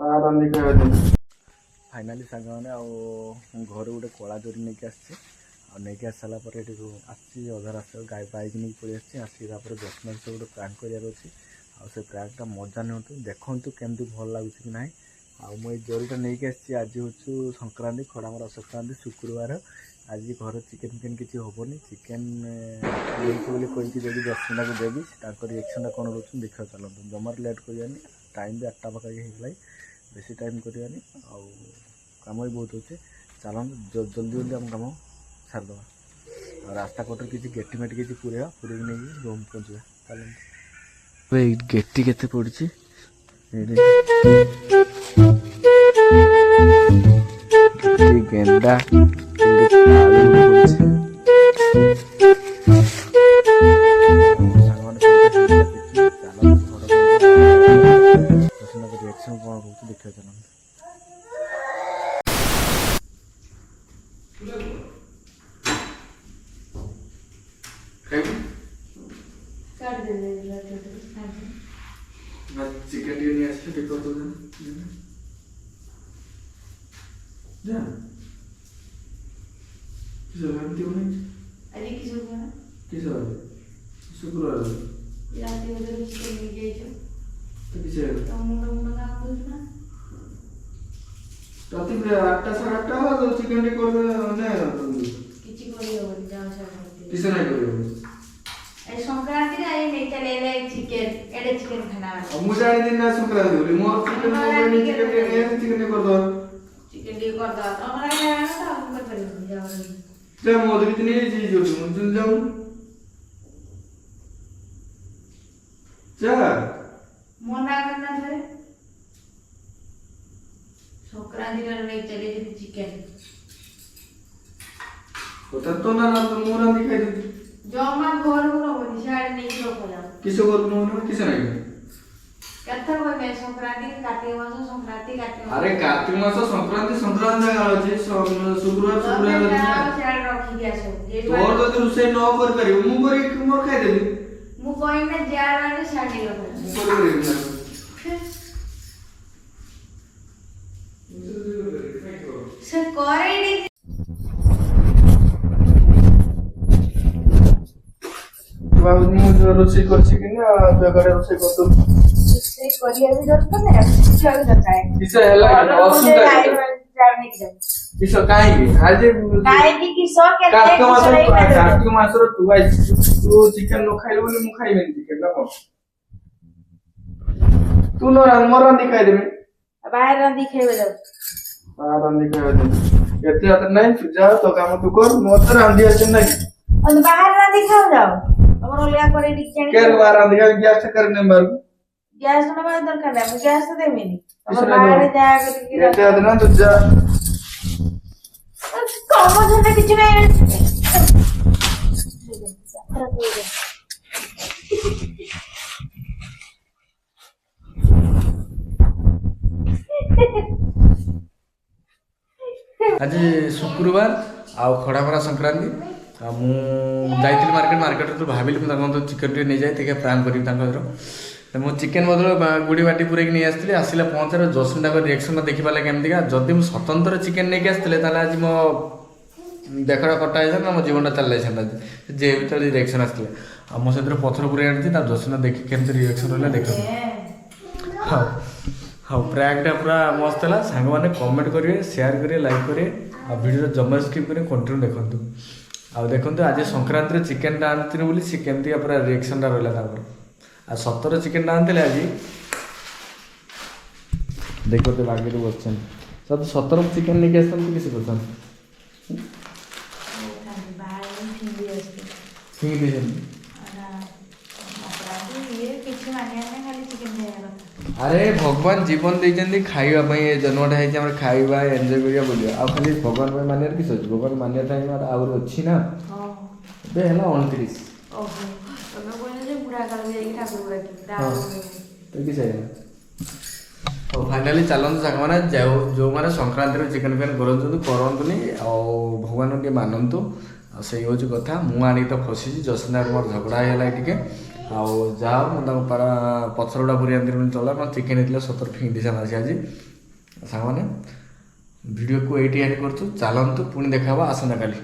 Finally सांग मैंने घर गोटे कला जोरी नहीं आसी नहीं आस सारा आसी अधा रास्ता गाय बाइक नहीं पड़े आसिक जश्न से गोटे प्रांक करार अच्छी से प्रांकटा मजा नियंतु देखु केमती भल लगुच कि ना आउ जोरीटा नहीं आसी आज हूँ संक्रांति खड़ामरा संक्रांति शुक्रवार आज घर चिकेन फिकेन किसी हेनी चिकेन कही जब जश्मिता को देवी रिएक्शन कौन रोच देखा चलते जमार लेट करानी टाइम भी 8टा पाखा हो बेसी टाइम करानी आम भी बहुत अच्छे चलन जल्दी जल्दी आम कम छाड़दे रास्ता कटर किसी गेटी मेटी किसी पूरा पूरे नहीं रूम पहुँचा चलते गेटी के पड़ी गेंदा रिएक्शन कौन रोच देखा चलते चिकन नहीं आसले देखो तो जा किसर भांति होने अरे किसर बना किसर शुक्रवार रात में तो चिकन नहीं गए तो किसर तो मुंडा काम करना रात में 8टा 8:30 तो चिकन रे कर ने किछि करी हो जाओ सब किसर नहीं करियो ए संक्रांति रे नहीं चले ले चिकन एडे चिकन खाना मु जाने दिन ना संक्रांति बोली मोर चिकन नहीं चिकन कर दो चिकन डी कर दो हमरा खाना तो हम कर करी जाओ जा मोर इतनी चीज जो तुम जाऊं जा मना करना थे संक्रांति रे नहीं चले जे चिकन होता तो ना तो मोरा दिखाई दे जमा घर को नहीं साड़े नहीं लो खोला किसे कर नो किसे नहीं कथा कोई मैं संक्रांति कार्तिक मास संक्रांति अरे कार्तिक मास संक्रांति जगह अछि शुक्रवार साड़े रखी गया सब तोर तो रुसे न कर करी मु करी मोर खाई देबी मु कोई में जार वाले साड़ी लो मु कर ना से करे नहीं बाबू मु रोसे करछि कि ना जगह रोसे कर दो से करिया भी दरकार है कुछ भी दरकार है किसे हला असुविधा जाने की किसे काहे की आज काहे की किसो के कार्तिक मास रो तू आई तू चिकन न खाइलो बोली मु खाइबे चिकन ना को तू न मोर दिखाई देबे बाहर रंदी खेबे जाओ बाहर रंदी खेबे दे एते अत नहीं तू जा तो काम तू कर मोर तो रंदी अछि नहीं और बाहर रंदी खाओ जाओ हमरो लिया करे डिक्चनी के बाहर रंदी का गैस करने मार गैस ना बात दरकार है गैस तो देमी नहीं और बाहर जा के एते अत ना तू जा कम धंधा किछ नहीं आज शुक्रवार आउ खड़ामरा संक्रांति मुझे मार्केट तो भाविली मुझे चिकेन टे नहीं जाए प्रांक करी मु चिकेन बदल गुड़ी बाटी पूरे नहीं आसती आसला पहुँचार जस्मिता रिएक्शन देखिपारे केमती जदि मुझे स्वतंत्र चिकेन नहीं आसते आज मो देखा कटा जाता मो जीवन चल जाता जे भी रिएक्शन आसते मो सहित पथर पूरे आनी जस्मिता देखी केमती रिएक्शन रहा देख हाँ हाँ प्रांकटा पूरा मस्त है सांग मैंने कमेंट करेंगे शेयर करेंगे लाइक करेंगे वीडियो जमा स्किप करें कंटिन्यू देखते आ देखो आज संक्रांति चिकेन आनी बोली सी केमती पूरा रिएक्शन रहा आ सतर चिकेन आनी आज देखो तो बागे बस सब सतर चिकेन लेके आसते किसी पसंद अरे भगवान जीवन देते खावाई जन्मटा है खाଇବା एंजॉय करिया बोलिया आ खाली भगवान में मानियार किस अछि भगवान मान्यता है आउर अछि ना बे हला 29 ओहो तमे बोले जे बुढ़ा काल में ठाकुर बुढ़ा की तो किस है तो फाइनली चलते सांग मैंने जो मैंने संक्रांति चिकेन फिकेन करतुनी भगवान के मानतु से हूँ कथा मुझे तो फसी जस्मिता मोर झगड़ा है टे आउ जाओ मुझे पथर गुड़ा पूरी चला चिकेन होता 70 फिंग दी आज ସାଙ୍ଗମାନେ ଭିଡ଼ିଓକୁ ଏଇଠି ଏଣ୍ଡ କରୁଛୁ ଚାଲନ୍ତୁ ପୁଣି ଦେଖା ହବ ଆସନ୍ତାକାଲି।